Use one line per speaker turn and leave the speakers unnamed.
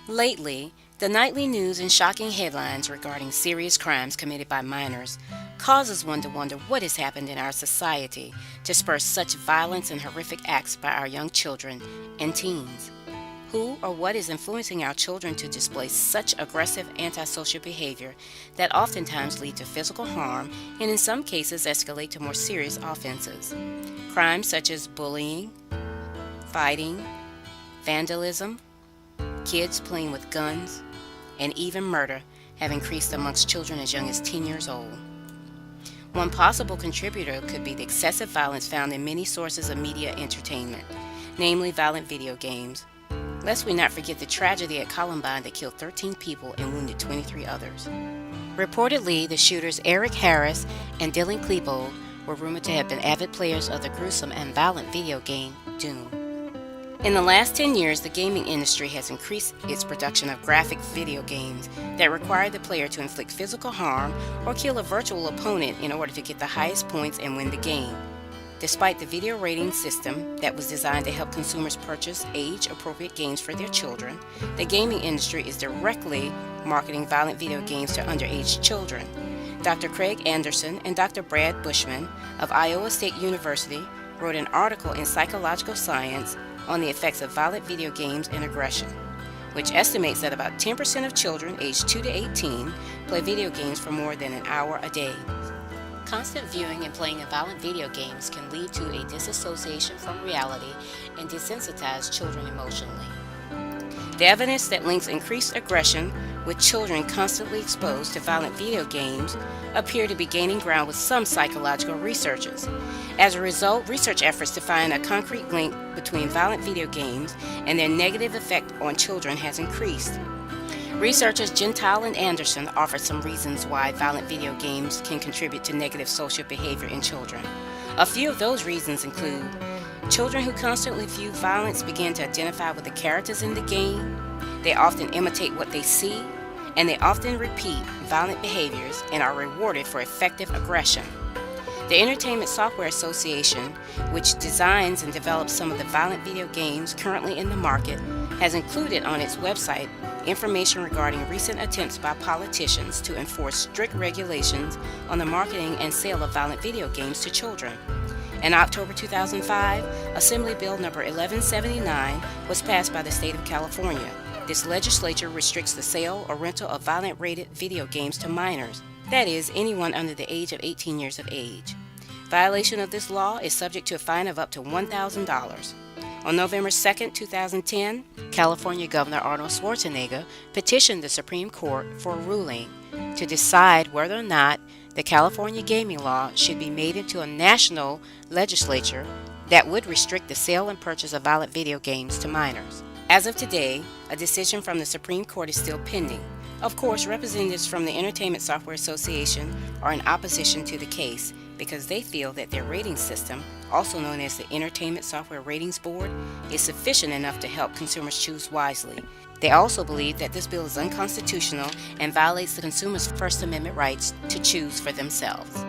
Lately, the nightly news and shocking headlines regarding serious crimes committed by minors causes one to wonder what has happened in our society to spur such violence and horrific acts by our young children and teens. Who or what is influencing our children to display such aggressive antisocial behavior that oftentimes lead to physical harm and in some cases escalate to more serious offenses? Crimes such as bullying, fighting, vandalism, kids playing with guns, and even murder have increased amongst children as young as 10 years old. One possible contributor could be the excessive violence found in many sources of media entertainment, namely violent video games. Lest we not forget the tragedy at Columbine that killed 13 people and wounded 23 others. Reportedly, the shooters Eric Harris and Dylan Klebold were rumored to have been avid players of the gruesome and violent video game Doom. In the last 10 years, the gaming industry has increased its production of graphic video games that require the player to inflict physical harm or kill a virtual opponent in order to get the highest points and win the game. Despite the video rating system that was designed to help consumers purchase age-appropriate games for their children, the gaming industry is directly marketing violent video games to underage children. Dr. Craig Anderson and Dr. Brad Bushman of Iowa State University wrote an article in Psychological Science on the effects of violent video games and aggression, which estimates that about 10% of children aged 2 to 18 play video games for more than an hour a day. Constant viewing and playing of violent video games can lead to a disassociation from reality and desensitize children emotionally. The evidence that links increased aggression with children constantly exposed to violent video games appear to be gaining ground with some psychological researchers. As a result, research efforts to find a concrete link between violent video games and their negative effect on children has increased. Researchers Gentile and Anderson offered some reasons why violent video games can contribute to negative social behavior in children. A few of those reasons include children who constantly view violence begin to identify with the characters in the game, they often imitate what they see, and they often repeat violent behaviors and are rewarded for effective aggression. The Entertainment Software Association, which designs and develops some of the violent video games currently in the market, has included on its website information regarding recent attempts by politicians to enforce strict regulations on the marketing and sale of violent video games to children. In October 2005, Assembly Bill No. 1179 was passed by the state of California. This legislature restricts the sale or rental of violent-rated video games to minors, that is, anyone under the age of 18 years of age. Violation of this law is subject to a fine of up to $1,000. On November 2, 2010, California Governor Arnold Schwarzenegger petitioned the Supreme Court for a ruling to decide whether or not the California gaming law should be made into a national legislature that would restrict the sale and purchase of violent video games to minors. As of today, a decision from the Supreme Court is still pending. Of course, representatives from the Entertainment Software Association are in opposition to the case because they feel that their rating system, also known as the Entertainment Software Ratings Board, is sufficient enough to help consumers choose wisely. They also believe that this bill is unconstitutional and violates the consumer's First Amendment rights to choose for themselves.